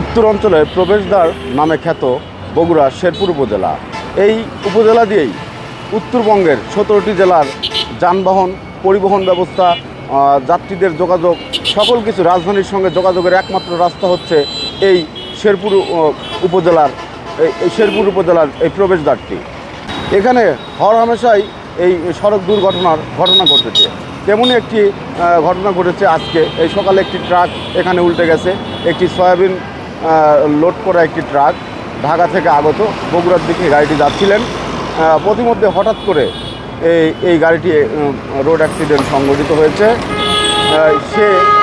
উত্তর অঞ্চলের প্রবেশদ্বার নামে খ্যাত বগুড়া শেরপুর উপজেলা। এই উপজেলা দিয়েই উত্তরবঙ্গের 17টি জেলার যানবাহন পরিবহন ব্যবস্থা, যাত্রীদের যোগাযোগ, সকল কিছু রাজধানীর সঙ্গে যোগাযোগের একমাত্র রাস্তা হচ্ছে এই শেরপুর উপজেলার এই প্রবেশদ্বারটি। এখানে হরহামেশাই এই সড়ক দুর্ঘটনা ঘটেছে। তেমনই একটি ঘটনা ঘটেছে আজকে। এই সকালে একটি ট্রাক এখানে উল্টে গেছে। একটি সয়াবিন লোড করা একটি ট্রাক ঢাকা থেকে আগত বগুড়ার দিকে গাড়িটি যাচ্ছিলেন। প্রতিমধ্যে হঠাৎ করে এই গাড়িটি রোড অ্যাক্সিডেন্ট সংঘটিত হয়েছে।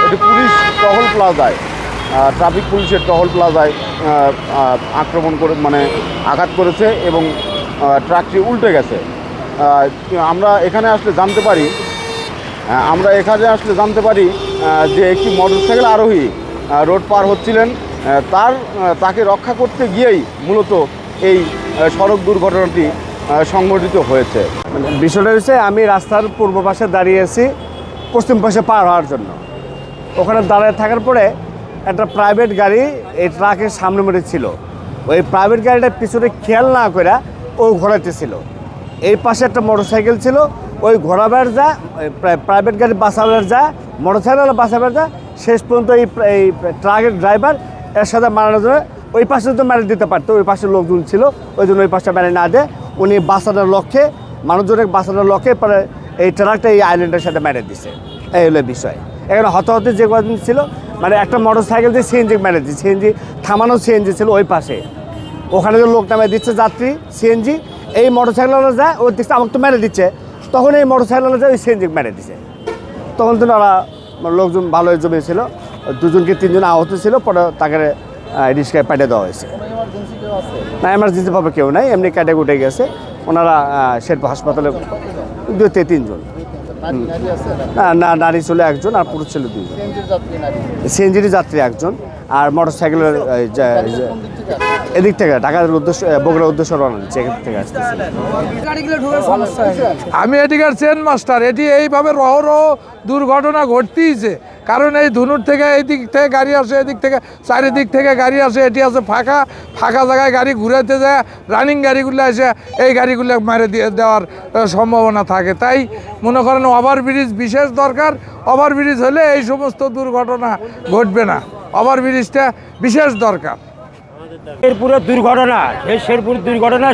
এটি পুলিশ টহল প্লাজায়, ট্রাফিক পুলিশের টহল প্লাজায় আক্রমণ করে আঘাত করেছে এবং ট্রাকটি উল্টে গেছে। আমরা এখানে আসলে জানতে পারি যে একটি মোটরসাইকেল আরোহী রোড পার হচ্ছিলেন। তাকে রক্ষা করতে গিয়েই মূলত এই সড়ক দুর্ঘটনাটি সংঘটিত হয়েছে। বিষয়টা হচ্ছে, আমি রাস্তার পূর্ব পাশে দাঁড়িয়ে আছি পশ্চিম পাশে পার হওয়ার জন্য। ওখানে দাঁড়িয়ে থাকার পরে একটা প্রাইভেট গাড়ি এই ট্রাকের সামনে মেরে ছিল। ওই প্রাইভেট গাড়িটার পিছনে খেয়াল না করে ওই ঘোরাতেছিল। এই পাশে একটা মোটরসাইকেল ছিল, ওই ঘোরাবার প্রাইভেট গাড়ি বাঁচাবার মোটরসাইকেল বাঁচাবার শেষ পর্যন্ত এই ট্রাকের ড্রাইভার এর সাথে মারানোর জন্য ওই পাশে তো মেরে দিতে পারতো, ওই পাশে লোকজন ছিল, ওই জন্য ওই পাশটা মেরে না দেয়। উনি বাঁচানোর লক্ষ্যে, মানুষজনের বাঁচানোর লক্ষ্যে পরে এই ট্রাকটা এই আইল্যান্ডের সাথে মেরে দিছে। এই হলো বিষয়। এখানে হতাহত যে কদিন ছিল, একটা মোটরসাইকেল দিয়ে সিএনজি মেরে দিচ্ছে। সিএনজি থামানো সিএনজি ছিল ওই পাশে, ওখানে যে লোক নামে দিচ্ছে যাত্রী সিএনজি, এই মোটরসাইকেলওয়ালা যায় ওই দিচ্ছে আমাকে তো মেরে দিচ্ছে। তখন এই মোটরসাইকেলওয়ালা যায় ওই সিএনজি মেরে দিচ্ছে। তখন তো ওরা লোকজন ভালোই জমেছিল, 2-3জন আহত ছিল। পরে তাকে রিক্সায় পাঠিয়ে দেওয়া হয়েছে। না, এমার্জেন্সি ভাবে কেউ নাই, এমনি কাটে কুটে গেছে। ওনারা শেরপুর হাসপাতালে 2-3জন। না, নারী ছিল একজন আর পুরুষ ছিল 2জন। সিএনজির যাত্রী একজন আর মোটরসাইকেলের এদিক থেকে ঢাকার উদ্দেশ্য, বগুড়ার উদ্দেশ্য রওনা দিচ্ছে, এখান থেকে আসতেছে। আমি এদিকের চেন মাস্টার। এটি এইভাবে রহরহ দুর্ঘটনা ঘটতেইছে, কারণ এই ধুনুর থেকে এই দিক থেকে গাড়ি আসে, এদিক থেকে চারিদিক থেকে গাড়ি আসে। এটি আছে ফাঁকা জায়গায় গাড়ি ঘুরাতে যায়, রানিং গাড়িগুলো এসে এই গাড়িগুলো মেরে দিয়ে দেওয়ার সম্ভাবনা থাকে। তাই মনে করেন ওভারব্রিজ বিশেষ দরকার। ওভারব্রিজ হলে এই সমস্ত দুর্ঘটনা ঘটবে না। ওভারব্রিজটা বিশেষ দরকার। শেরপুরের দুর্ঘটনা, এই শেরপুর দুর্ঘটনা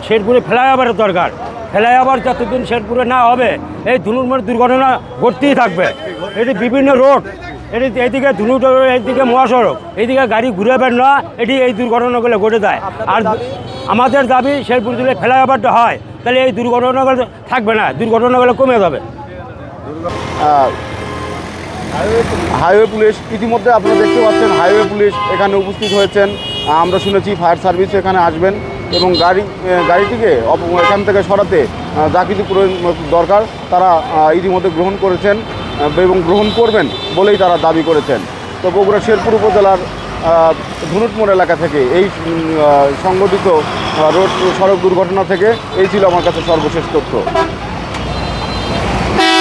শেরপুরে ফ্লাইওভারের দরকার। ফ্লাইওভার যতদিন শেরপুরে না হবে এই ধুনুর মোড় দুর্ঘটনা ঘটতেই থাকবে। এটি বিভিন্ন রোড, এইদিকে ধুনুর, এইদিকে মহাসড়ক, এইদিকে গাড়ি ঘুরাবেন না, এই দুর্ঘটনাগুলো ঘটে যায়। আর আমাদের দাবি শেরপুর জেলায় ফ্লাইওভারটা হয়, তাহলে এই দুর্ঘটনাগুলো থাকবে না, দুর্ঘটনাগুলো কমে যাবে। হাইওয়ে পুলিশ ইতিমধ্যে আপনারা দেখতে পাচ্ছেন, হাইওয়ে পুলিশ এখানে উপস্থিত হয়েছেন। আমরা শুনেছি ফায়ার সার্ভিস এখানে আসবেন এবং গাড়িটিকে এখান থেকে সরাতে যা কিছু দরকার তারা ইতিমধ্যে গ্রহণ করেছেন এবং গ্রহণ করবেন বলেই তারা দাবি করেছেন। তো বগুড়া শেরপুর উপজেলার ধুনুট মোড় এলাকা থেকে এই সংঘটিত সড়ক দুর্ঘটনা থেকে এই ছিল আমার কাছে সর্বশেষ তথ্য।